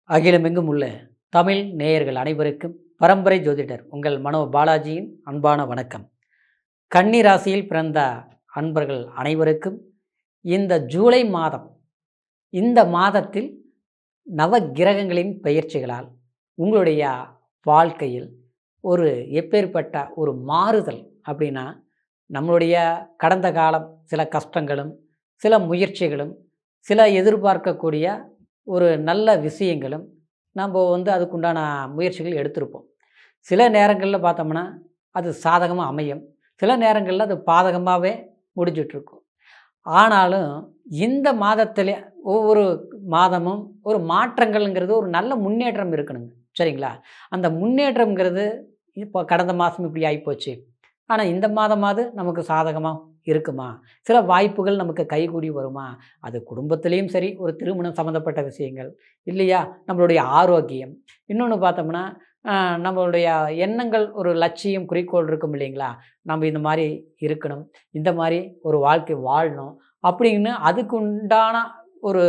அகிலமெங்கும் உள்ள தமிழ் நேயர்கள் அனைவருக்கும் பரம்பரை ஜோதிடர் உங்கள் மனோ பாலாஜியின் அன்பான வணக்கம். கன்னி ராசியில் பிறந்த அன்பர்கள் அனைவருக்கும் இந்த ஜூலை மாதம், இந்த மாதத்தில் நவ கிரகங்களின் பெயர்ச்சிகளால் உங்களுடைய வாழ்க்கையில் ஒரு எப்பேற்பட்ட ஒரு மாறுதல் அப்படின்னா, நம்மளுடைய கடந்த காலம் சில கஷ்டங்களும் சில முயற்சிகளும் சில எதிர்பார்க்கக்கூடிய ஒரு நல்ல விஷயங்களும் நம்ம அதுக்குண்டான முயற்சிகள் எடுத்திருப்போம். சில நேரங்களில் பார்த்தோம்னா அது சாதகமாக அமையும், சில நேரங்களில் அது பாதகமாகவே முடிஞ்சிட்ருக்கும். ஆனாலும் இந்த மாதத்தில் ஒவ்வொரு மாதமும் ஒரு மாற்றங்கள்ங்கிறது ஒரு நல்ல முன்னேற்றம் இருக்கணுங்க. சரிங்களா? அந்த முன்னேற்றம்ங்கிறது இப்போ கடந்த மாதம் இப்படி ஆகிப்போச்சு, ஆனால் இந்த மாதமாவது நமக்கு சாதகமாக இருக்குமா? சில வாய்ப்புகள் நமக்கு கைகூடி வருமா? அது குடும்பத்திலையும் சரி, ஒரு திருமணம் சம்மந்தப்பட்ட விஷயங்கள் இல்லையா, நம்மளுடைய ஆரோக்கியம், இன்னொன்று பார்த்தோம்னா நம்மளுடைய எண்ணங்கள், ஒரு லட்சியம், குறிக்கோள் இருக்கும் இல்லைங்களா? நம்ம இந்த மாதிரி இருக்கணும், இந்த மாதிரி ஒரு வாழ்க்கை வாழணும் அப்படின்னு அதுக்கு உண்டான ஒரு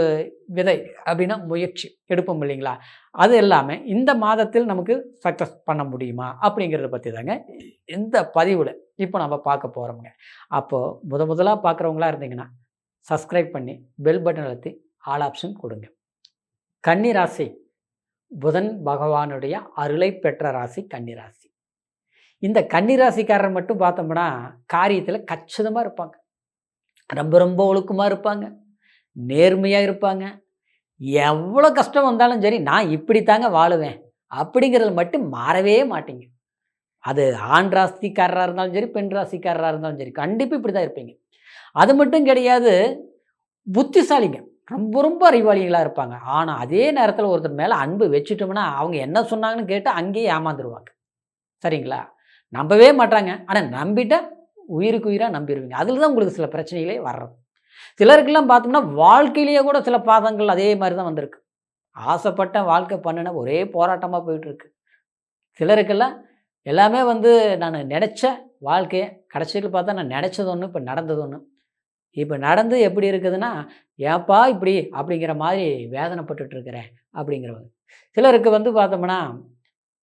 விதை அப்படின்னா முயற்சி எடுப்போம் இல்லைங்களா? அது எல்லாமே இந்த மாதத்தில் நமக்கு சக்ஸஸ் பண்ண முடியுமா அப்படிங்கிறத பற்றி தாங்க இந்த பதிவில் இப்போ நம்ம பார்க்க போகிறோமுங்க. அப்போது முதலாக பார்க்குறவங்களா இருந்தீங்கன்னா சப்ஸ்கிரைப் பண்ணி பெல் பட்டன் அழுத்தி ஆல் ஆப்ஷன் கொடுங்க. கன்னி ராசி புதன் பகவானுடைய அருளை பெற்ற ராசி கன்னிராசி. இந்த கன்னிராசிக்காரர் மட்டும் பார்த்தோம்னா காரியத்தில் கச்சிதமாக இருப்பாங்க, ரொம்ப ரொம்ப ஒழுக்கமாக இருப்பாங்க, நேர்மையாக இருப்பாங்க. எவ்வளோ கஷ்டம் வந்தாலும் சரி, நான் இப்படி தாங்க வாழுவேன் அப்படிங்கிறது மட்டும் மாறவே மாட்டீங்க. அது ஆண் ராசிக்காரராக இருந்தாலும் சரி, பெண் ராசிக்காரராக இருந்தாலும் சரி, கண்டிப்பாக இப்படி தான் இருப்பீங்க. அது மட்டும் கிடையாது, புத்திசாலிங்க, ரொம்ப ரொம்ப அறிவாளிகளாக இருப்பாங்க. ஆனால் அதே நேரத்தில் ஒருத்தர் மேலே அன்பு வச்சுட்டோம்னா அவங்க என்ன சொன்னாங்கன்னு கேட்டு அங்கேயே ஏமாந்துருவாங்க. சரிங்களா? நம்பவே மாட்டாங்க, ஆனால் நம்பிட்டா உயிருக்கு உயிராக நம்பிடுவீங்க. அதில் தான் உங்களுக்கு சில பிரச்சனைகளே வர்றது. சிலருக்கெல்லாம் பார்த்தோம்னா வாழ்க்கையிலேயே கூட சில பாதங்கள் அதே மாதிரி தான் வந்திருக்கு. ஆசைப்பட்ட வாழ்க்கை பண்ணின ஒரே போராட்டமாக போயிட்டுருக்கு. சிலருக்கெல்லாம் எல்லாமே நான் நினச்ச வாழ்க்கையை கடைசியில் பார்த்தா நான் நினச்சது ஒன்று, இப்போ நடந்தது ஒன்று. இப்போ நடந்து எப்படி இருக்குதுன்னா, ஏப்பா இப்படி அப்படிங்கிற மாதிரி வேதனைப்பட்டுருக்கிறேன் அப்படிங்கிறவங்க. சிலருக்கு பார்த்தோம்னா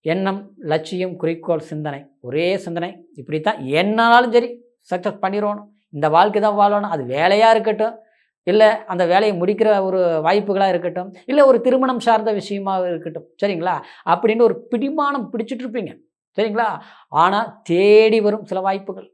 எண்ணம், லட்சியம், குறிக்கோள், சிந்தனை, ஒரே சிந்தனை, இப்படித்தான் என்னாலும் சரி சக்ஸஸ் பண்ணிடணும், இந்த வாழ்க்கை தான் வாழணும். அது வேலையாக இருக்கட்டும், இல்லை அந்த வேலையை முடிக்கிற ஒரு வாய்ப்புகளாக இருக்கட்டும், இல்லை ஒரு திருமணம் சார்ந்த விஷயமாக இருக்கட்டும், சரிங்களா? அப்படின்னு ஒரு பிடிமானம் பிடிச்சிட்டு இருப்பீங்க, சரிங்களா? ஆனால் தேடி வரும் சில வாய்ப்புகள்,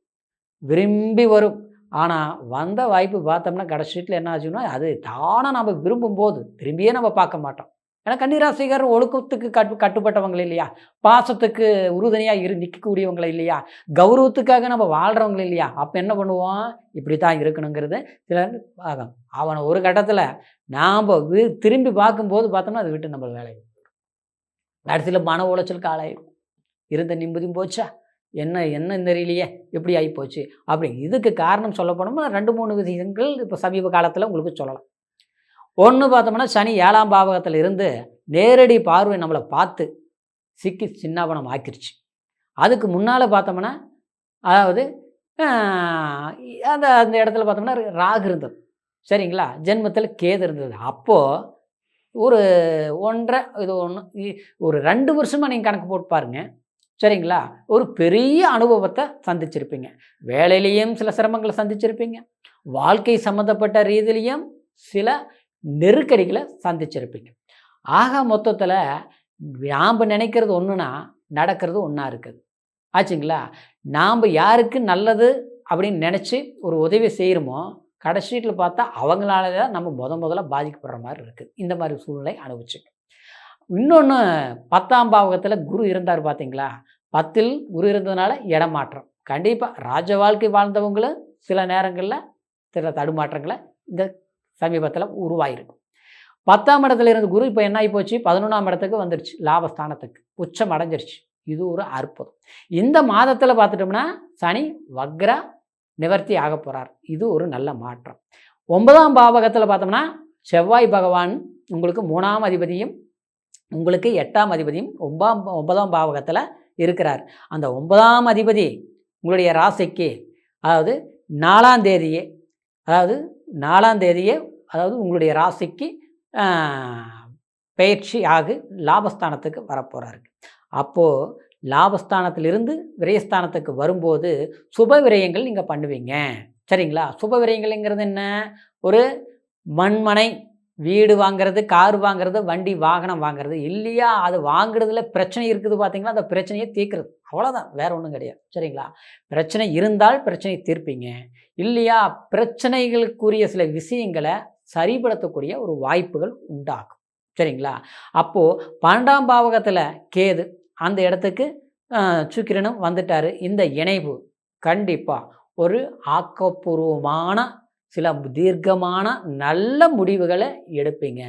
விரும்பி வரும். ஆனால் வந்த வாய்ப்பு பார்த்தோம்னா கடைசியில் என்ன ஆச்சுன்னா, அது தானாக நம்ம விரும்பும்போது திரும்பியே நம்ம பார்க்க மாட்டோம். ஏன்னா கன்னிராசிக்காரர் ஒழுக்கத்துக்கு கட்டுப்பட்டவங்க இல்லையா, பாசத்துக்கு உறுதுணையாக நிற்கக்கூடியவங்களை இல்லையா, கௌரவத்துக்காக நம்ம வாழ்கிறவங்க இல்லையா. அப்போ என்ன பண்ணுவோம், இப்படி தான் இருக்கணுங்கிறது சிலர் ஆகும். அவனை ஒரு கட்டத்தில் நாம் திரும்பி பார்க்கும்போது பார்த்தோம்னா அதை விட்டு நம்ம வேலை கடைசியில் மன உளைச்சலுக்கு ஆளாயிரும். இருந்த நிம்மதியும் போச்சா, என்ன தெரியலையே, எப்படி ஆகிப்போச்சு அப்படி. இதுக்கு காரணம் சொல்ல போனோம்னா 2-3 விஷயங்கள் இப்போ சமீப காலத்தில் உங்களுக்கு சொல்லலாம். ஒன்று பார்த்தோம்னா சனி 7ஆம் பாவகத்தில் இருந்து நேரடி பார்வை நம்மளை பார்த்து சிக்கி சின்னாபனம் ஆக்கிருச்சு. அதுக்கு முன்னால் பார்த்தோம்னா அதாவது அந்த அந்த இடத்துல பார்த்தோம்னா ராகு இருந்தது, சரிங்களா? ஜென்மத்தில் கேது இருந்தது. அப்போது ஒரு 1.5 இது 1 ஒரு 2 வருஷமாக நீங்கள் கணக்கு போட்டு பாருங்கள், சரிங்களா? ஒரு பெரிய அனுபவத்தை சந்திச்சிருப்பீங்க. வேலையிலையும் சில சிரமங்களை சந்திச்சிருப்பீங்க, வாழ்க்கை சம்மந்தப்பட்ட ரீதியிலையும் சில நெருக்கடிகளை சந்திச்சிருப்பீங்க. ஆக மொத்தத்தில் நாம் நினைக்கிறது ஒன்றுனா நடக்கிறது ஒன்றா இருக்குது, ஆச்சுங்களா? நாம் யாருக்கு நல்லது அப்படின்னு நினச்சி ஒரு உதவி செய்கிறோமோ, கடைசியில் பார்த்தா அவங்களால தான் நம்ம முதல்ல பாதிக்கப்படுற மாதிரி இருக்குது. இந்த மாதிரி சூழ்நிலை அனுபவிச்சுங்க. இன்னொன்று 10ஆம் பாவகத்தில் குரு இருந்தார் பார்த்தீங்களா? 10ல் குரு இருந்ததுனால இடமாற்றம். கண்டிப்பாக ராஜ வாழ்க்கை வாழ்ந்தவங்களும் சில நேரங்களில் சில தடுமாற்றங்களை இந்த சமீபத்தில் உருவாகிருக்கும். 10ஆம் இடத்துல இருந்து குரு இப்போ என்ன ஆகி போச்சு, 11ஆம் இடத்துக்கு வந்துருச்சு, லாபஸ்தானத்துக்கு உச்சம் அடைஞ்சிருச்சு. இது ஒரு அற்புதம். இந்த மாதத்தில் பார்த்துட்டோம்னா சனி வக்ர நிவர்த்தி ஆக போகிறார். இது ஒரு நல்ல மாற்றம். 9ஆம் பாவகத்தில் பார்த்தோம்னா செவ்வாய் பகவான் உங்களுக்கு 3ஆம் அதிபதியும் உங்களுக்கு 8ஆம் அதிபதியும் 9ஆம் பாவகத்தில் இருக்கிறார். அந்த 9ஆம் அதிபதி உங்களுடைய ராசிக்கு அதாவது 4ஆம் தேதியே அதாவது உங்களுடைய ராசிக்கு பயிற்சி ஆகி லாபஸ்தானத்துக்கு வரப்போகிறாரு. அப்போது லாபஸ்தானத்திலிருந்து விரயஸ்தானத்துக்கு வரும்போது சுப விரயங்கள் நீங்கள் பண்ணுவீங்க. சரிங்களா? சுப விரயங்கள்ங்கிறது என்ன? ஒரு மண்மனை வீடு வாங்கிறது, கார் வாங்கிறது, வண்டி வாகனம் வாங்கிறது இல்லையா? அது வாங்குறதுல பிரச்சனை இருக்குது பார்த்தீங்களா? அந்த பிரச்சனையை தீர்க்கிறது. அவ்வளோதான், வேற ஒன்றும் கிடையாது. சரிங்களா? பிரச்சனை இருந்தால் பிரச்சனையை தீர்ப்பீங்க. இல்லையா? பிரச்சனைகளுக்குரிய சில விஷயங்களை சரிப்படுத்தக்கூடிய ஒரு வாய்ப்புகள் உண்டாகும். சரிங்களா? அப்போது 12ஆம் பாவகத்தில் கேது அந்த இடத்துக்கு சுக்கிரனும் வந்துட்டார். இந்த இணைவு கண்டிப்பாக ஒரு ஆக்கப்பூர்வமான சில தீர்க்கமான நல்ல முடிவுகளை எடுப்பீங்க.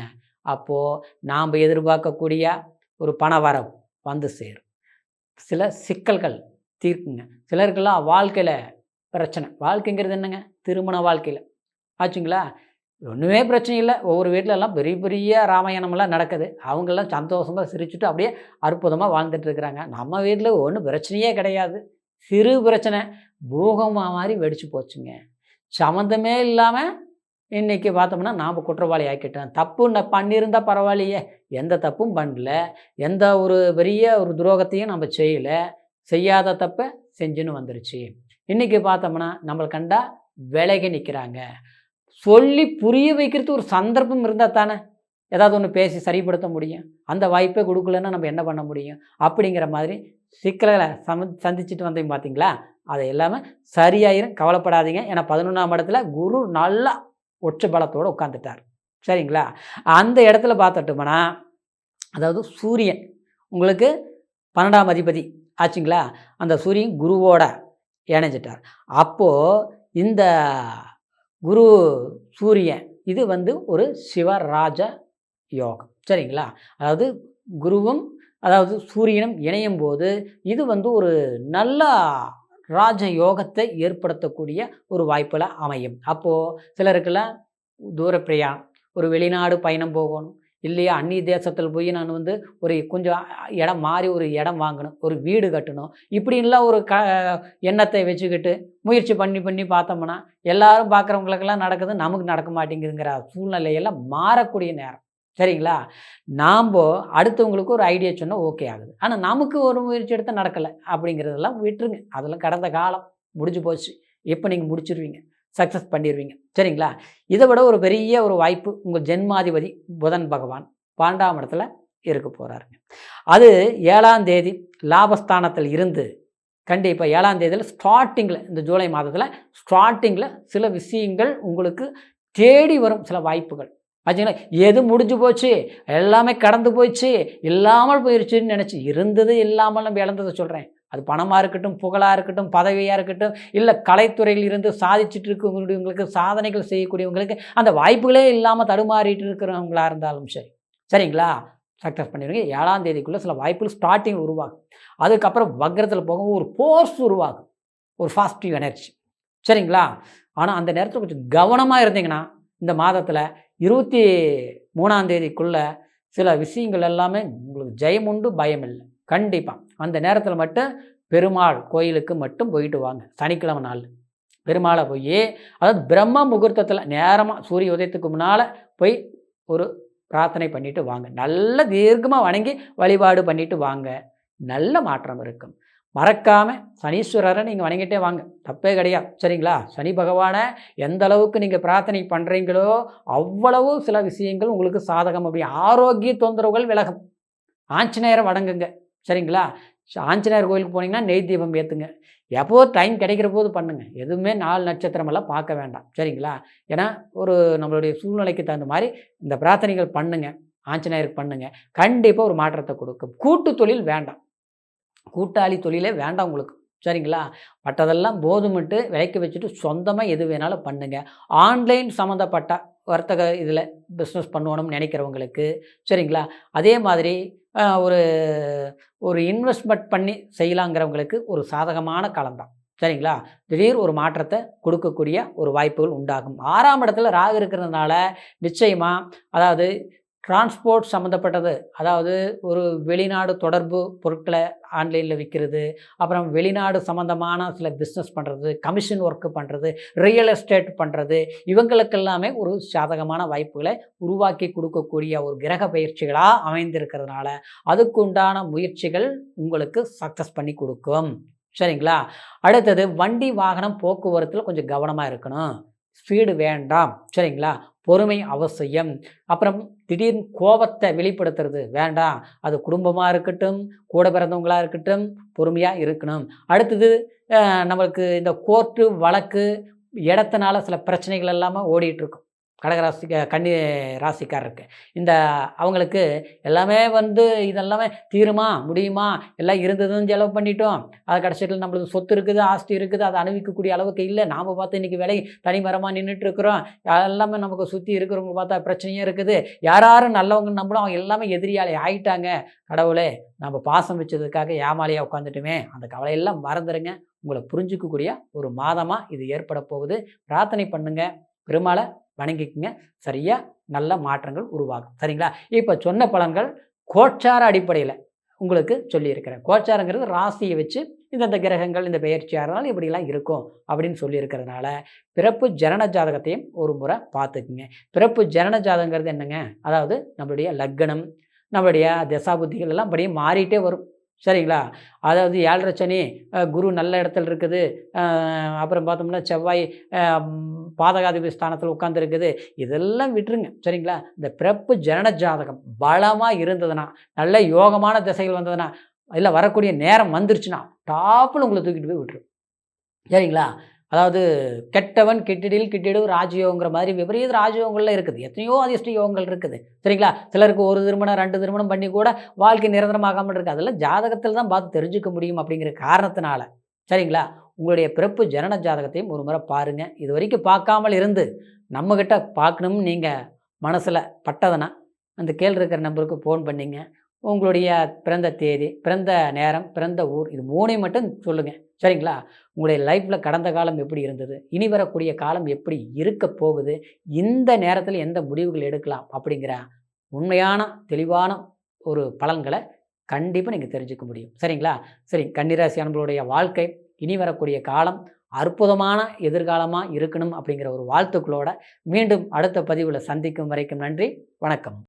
அப்போது நாம் எதிர்பார்க்கக்கூடிய ஒரு பணவரவு வந்து சேரும். சில சிக்கல்கள் தீர்க்குங்க. சிலருக்கெல்லாம் வாழ்க்கையில் பிரச்சனை. வாழ்க்கைங்கிறது என்னங்க? திருமண வாழ்க்கையில் ஆச்சுங்களா? ஒன்றுமே பிரச்சனை இல்லை. ஒவ்வொரு வீட்டிலலாம் பெரிய பெரிய ராமாயணமெல்லாம் நடக்குது. அவங்கெல்லாம் சந்தோஷமாக சிரிச்சுட்டு அப்படியே அற்புதமாக வாழ்ந்துட்டுருக்குறாங்க. நம்ம வீட்டில் ஒன்றும் பிரச்சனையே கிடையாது. சிறு பிரச்சனை பூகம்பம் மாதிரி வெடிச்சு போச்சுங்க. சம்மந்தமே இல்லாமல் இன்றைக்கி பார்த்தோம்னா நாம் குற்றவாளி ஆக்கிட்டோம். தப்பு பண்ணியிருந்தால் பரவாயில்லையே, எந்த தப்பும் பண்ணல, எந்த ஒரு பெரிய ஒரு துரோகத்தையும் நம்ம செய்யலை, செய்யாத தப்பை செஞ்சுன்னு வந்துருச்சு. இன்றைக்கி பார்த்தோம்னா நம்மளை கண்டா விலகி நிற்கிறாங்க. சொல்லி புரிய வைக்கிறதுக்கு ஒரு சந்தர்ப்பம் இருந்தால் தானே ஏதாவது ஒன்று பேசி சரிப்படுத்த முடியும். அந்த வாய்ப்பை கொடுக்கலன்னா நம்ம என்ன பண்ண முடியும்? அப்படிங்கிற மாதிரி சிக்கல்களை சந்திச்சுட்டு வந்தீங்க பார்த்தீங்களா? அதை எல்லாமே சரியாயிரும், கவலைப்படாதீங்க. ஏன்னா 11ஆம் இடத்துல குரு நல்லா உச்ச பலத்தோடு உட்காந்துட்டார். சரிங்களா? அந்த இடத்துல பார்த்துட்டோம்னா அதாவது சூரியன் உங்களுக்கு 12ஆம் அதிபதி ஆச்சுங்களா? அந்த சூரியன் குருவோட இணைஞ்சிட்டார். அப்போது இந்த குரு சூரியன் இது ஒரு சிவராஜ யோகம். சரிங்களா? அதாவது குருவும் அதாவது சூரியனும் இணையும் போது இது ஒரு நல்ல ராஜ யோகத்தை ஏற்படுத்தக்கூடிய ஒரு வாய்ப்பில் அமையும். அப்போது சிலருக்கெல்லாம் தூர பிரயாணம், ஒரு வெளிநாடு பயணம் போகணும், இல்லையா அந்நிய தேசத்தில் போய் நான் ஒரு கொஞ்சம் இடம் மாறி ஒரு இடம் வாங்கணும், ஒரு வீடு கட்டணும், இப்படின்லாம் ஒரு எண்ணத்தை வச்சுக்கிட்டு முயற்சி பண்ணி பார்த்தோம்னா எல்லாரும் பார்க்குறவங்களுக்கெல்லாம் நடக்குது, நமக்கு நடக்க மாட்டேங்குதுங்கிற சூழ்நிலையெல்லாம் மாறக்கூடிய நேரம். சரிங்களா? நாம் அடுத்தவங்களுக்கு ஒரு ஐடியா சொன்னால் ஓகே ஆகுது, ஆனால் நமக்கு ஒரு முயற்சி எடுத்தால் நடக்கலை அப்படிங்கிறதெல்லாம் விட்டுருங்க. அதெல்லாம் கடந்த காலம், முடிஞ்சு போச்சு. இப்போ நீங்கள் முடிச்சிருவீங்க, சக்ஸஸ் பண்ணிடுவீங்க. சரிங்களா? இதை விட ஒரு பெரிய ஒரு வாய்ப்பு உங்கள் ஜென்மாதிபதி புதன் பகவான் 12ஆம் இடத்துல இருக்க போகிறாருங்க. அது 7ஆம் தேதி லாபஸ்தானத்தில் இருந்து கண்டிப்பாக 7ஆம் தேதியில் ஸ்டார்டிங்கில், இந்த ஜூலை மாதத்தில் ஸ்டார்டிங்கில் சில விஷயங்கள் உங்களுக்கு தேடி வரும், சில வாய்ப்புகள் ஆச்சுங்களா? எது முடிஞ்சு போச்சு, எல்லாமே கடந்து போயிடுச்சு, இல்லாமல் போயிடுச்சுன்னு நினச்சி இருந்தது இல்லாமல் நம்ம இழந்ததை சொல்கிறேன். அது பணமாக இருக்கட்டும், புகழாக இருக்கட்டும், பதவியாக இருக்கட்டும், இல்லை கலைத்துறையில் இருந்து சாதிச்சுட்டு இருக்கவங்களுக்கு, சாதனைகள் செய்யக்கூடியவங்களுக்கு அந்த வாய்ப்புகளே இல்லாமல் தடுமாறிட்டு இருக்கிறவங்களா இருந்தாலும் சரி, சரிங்களா? சக்ஸஸ் பண்ணிடுங்க. 7ஆம் தேதிக்குள்ளே சில வாய்ப்புகள் ஸ்டார்டிங் உருவாகும். அதுக்கப்புறம் வக்ரத்தில் போகும் ஒரு ஃபோர்ஸ் உருவாகும், ஒரு பாசிட்டிவ் எனர்ஜி. சரிங்களா? ஆனால் அந்த நேரத்தில் கொஞ்சம் கவனமாக இருந்தீங்கன்னா இந்த மாதத்தில் 23ஆம் தேதிக்குள்ளே சில விஷயங்கள் எல்லாமே உங்களுக்கு ஜெயம் உண்டு, பயம் இல்லை. கண்டிப்பாக அந்த நேரத்தில் மட்டும் பெருமாள் கோயிலுக்கு மட்டும் போயிட்டு வாங்க. சனிக்கிழமை நாள் பெருமாளை போய், அதாவது பிரம்ம முகூர்த்தத்தில் நேரமாக சூரிய உதயத்துக்கு முன்னால் போய் ஒரு பிரார்த்தனை பண்ணிவிட்டு வாங்க. நல்ல தீர்க்கமாக வணங்கி வழிபாடு பண்ணிவிட்டு வாங்க. நல்ல மாற்றம் இருக்கும். மறக்காமல் சனீஸ்வரரை நீங்கள் வணங்கிட்டே வாங்க, தப்பே கிடையாது. சரிங்களா? சனி பகவானை எந்த அளவுக்கு நீங்கள் பிரார்த்தனை பண்ணுறீங்களோ அவ்வளவு சில விஷயங்கள் உங்களுக்கு சாதகம். அப்படி ஆரோக்கிய தொந்தரவுகள் விலகும். ஆஞ்சநேயரை வணங்குங்க. சரிங்களா? ஆஞ்சநேயர் கோயிலுக்கு போனீங்கன்னா நெய் தீபம் ஏற்றுங்க. எப்போ டைம் கிடைக்கிற போது பண்ணுங்கள். எதுவுமே 4 நட்சத்திரமெல்லாம் பார்க்க வேண்டாம். சரிங்களா? ஏன்னா ஒரு நம்மளுடைய சூழ்நிலைக்கு தகுந்த மாதிரி இந்த பிரார்த்தனைகள் பண்ணுங்கள், ஆஞ்சநேயருக்கு பண்ணுங்கள். கண்டிப்பாக ஒரு மாற்றத்தை கொடுக்கும். கூட்டு தொழில் வேண்டாம், கூட்டாளி தொழிலே வேண்டாம் உங்களுக்கு. சரிங்களா? பட்டதெல்லாம் போதுமிட்டு விலைக்கு வச்சுட்டு சொந்தமாக எது வேணாலும் பண்ணுங்கள். ஆன்லைன் சம்மந்தப்பட்ட வர்த்தக இதில் பிஸ்னஸ் பண்ணணும்னு நினைக்கிறவங்களுக்கு, சரிங்களா, அதே மாதிரி ஒரு ஒரு இன்வெஸ்ட்மெண்ட் பண்ணி செய்யலாங்கிறவங்களுக்கு ஒரு சாதகமான காலம்தான். சரிங்களா? திடீர் ஒரு மாற்றத்தை கொடுக்கக்கூடிய ஒரு வாய்ப்புகள் உண்டாகும். 6ஆம் இடத்துல ராகு இருக்கிறதுனால நிச்சயமாக, அதாவது டிரான்ஸ்போர்ட் சம்மந்தப்பட்டது, அதாவது ஒரு வெளிநாடு தொடர்பு பொருட்களை ஆன்லைனில் விற்கிறது, அப்புறம் வெளிநாடு சம்மந்தமான சில பிஸ்னஸ் பண்ணுறது, கமிஷன் ஒர்க்கு பண்ணுறது, ரியல் எஸ்டேட் பண்ணுறது, இவங்களுக்கெல்லாமே ஒரு சாதகமான வாய்ப்புகளை உருவாக்கி கொடுக்கக்கூடிய ஒரு கிரக பயிற்சிகளாக அமைந்திருக்கிறதுனால அதுக்குண்டான முயற்சிகள் உங்களுக்கு சக்ஸஸ் பண்ணி கொடுக்கும். சரிங்களா? அடுத்தது வண்டி வாகனம் போக்குவரத்தில் கொஞ்சம் கவனமாக இருக்கணும். ஸ்பீடு வேண்டாம். சரிங்களா? பொறுமை அவசியம். அப்புறம் திடீர்னு கோபத்தை வெளிப்படுத்துறது வேண்டாம். அது குடும்பமாக இருக்கட்டும், கூட பிறந்தவங்களா இருக்கட்டும், பொறுமையாக இருக்கணும். அடுத்தது நம்மளுக்கு இந்த கோர்ட்டு வழக்கு இடத்தினால சில பிரச்சனைகள் எல்லாமே ஓடிட்டுருக்கும். கன்னி ராசிக்காரருக்கு இந்த அவங்களுக்கு எல்லாமே இதெல்லாமே தீருமா முடியுமா, எல்லாம் இருந்ததுன்னு செலவு பண்ணிட்டோம், அது கடைசியில் நம்மளுக்கு சொத்து இருக்குது, ஆஸ்தி இருக்குது, அதை அனுபவிக்கக்கூடிய அளவுக்கு இல்லை, நாம் பார்த்து இன்றைக்கி விலை தனிமரமாக நின்றுட்டுருக்குறோம், எல்லாமே நமக்கு சுற்றி இருக்கிறவங்க பார்த்தா பிரச்சனையும் இருக்குது, யாரும் நல்லவங்க நம்மளும் அவங்க எல்லாமே எதிரியாளி ஆகிட்டாங்க, கடவுளே நம்ம பாசம் வச்சதுக்காக ஏமாளியாக உட்காந்துட்டுமே, அந்த கவலையெல்லாம் மறந்துடுங்க. உங்களை புரிஞ்சிக்கக்கூடிய ஒரு மாதமாக இது ஏற்பட போகுது. பிரார்த்தனை பண்ணுங்கள், பெருமாளை வணங்கிக்குங்க, சரியாக நல்ல மாற்றங்கள் உருவாகும். சரிங்களா? இப்போ சொன்ன பலன்கள் கோச்சார அடிப்படையில் உங்களுக்கு சொல்லியிருக்கிறேன். கோச்சாரங்கிறது ராசியை வச்சு இந்தந்த கிரகங்கள் இந்த பெயர்ச்சியாகிறனால இப்படிலாம் இருக்கும் அப்படின்னு சொல்லியிருக்கிறதுனால பிறப்பு ஜனன ஜாதகத்தையும் ஒரு முறை பார்த்துக்குங்க. பிறப்பு ஜனன ஜாதகங்கிறது என்னங்க, அதாவது நம்மளுடைய லக்னம், நம்மளுடைய தசாபுத்திகள் எல்லாம் அப்படியே மாறிட்டே வரும். சரிங்களா? அதாவது 7.5 சனி, குரு நல்ல இடத்துல இருக்குது, அப்புறம் பார்த்தோம்னா செவ்வாய் பாதகாதிபதி ஸ்தானத்தில் உட்காந்துருக்குது, இதெல்லாம் விட்டுருங்க. சரிங்களா? இந்த பிறப்பு ஜனன ஜாதகம் பலமாக இருந்ததுன்னா, நல்ல யோகமான திசைகள் வந்ததுன்னா, இல்லை வரக்கூடிய நேரம் வந்துருச்சுன்னா டாப்பில் உங்களை தூக்கிட்டு போய் விட்டுரும். சரிங்களா? அதாவது கெட்டவன் கெட்டிடில் கிட்டிடு ராஜயோகங்கிற மாதிரி விபரீத ராஜயோகங்கள்லாம் இருக்குது, எத்தனையோ அதிர்ஷ்ட யோகங்கள் இருக்குது. சரிங்களா? சிலருக்கு ஒரு திருமணம் 2 திருமணம் பண்ணி கூட வாழ்க்கை நிரந்தரமாகாமல் இருக்குது. அதெல்லாம் ஜாதகத்தில் தான் பார்த்து தெரிஞ்சுக்க முடியும் அப்படிங்கிற காரணத்தினால. சரிங்களா? உங்களுடைய பிறப்பு ஜனன ஜாதகத்தையும் ஒரு முறை பாருங்கள். இது வரைக்கும் பார்க்காமல் இருந்து நம்மக்கிட்ட பார்க்கணும்னு நீங்கள் மனசில் பட்டதுன்னா அந்த கீழே இருக்கிற நம்பருக்கு ஃபோன் பண்ணிங்க. உங்களுடைய பிறந்த தேதி, பிறந்த நேரம், பிறந்த ஊர், இது 3ஐயும் மட்டும் சொல்லுங்கள். சரிங்களா? உங்களுடைய லைஃப்பில் கடந்த காலம் எப்படி இருந்தது, இனி வரக்கூடிய காலம் எப்படி இருக்க போகுது, இந்த நேரத்தில் எந்த முடிவுகள் எடுக்கலாம் அப்படிங்கிற உண்மையான தெளிவான ஒரு பலன்களை கண்டிப்பாக நீங்கள் தெரிஞ்சுக்க முடியும். சரிங்களா? சரி, கன்னிராசி அன்பர்களுடைய வாழ்க்கை இனி வரக்கூடிய காலம் அற்புதமான எதிர்காலமாக இருக்கணும் அப்படிங்கிற ஒரு வாழ்த்துக்களோட மீண்டும் அடுத்த பதிவில் சந்திக்கும் வரைக்கும் நன்றி, வணக்கம்.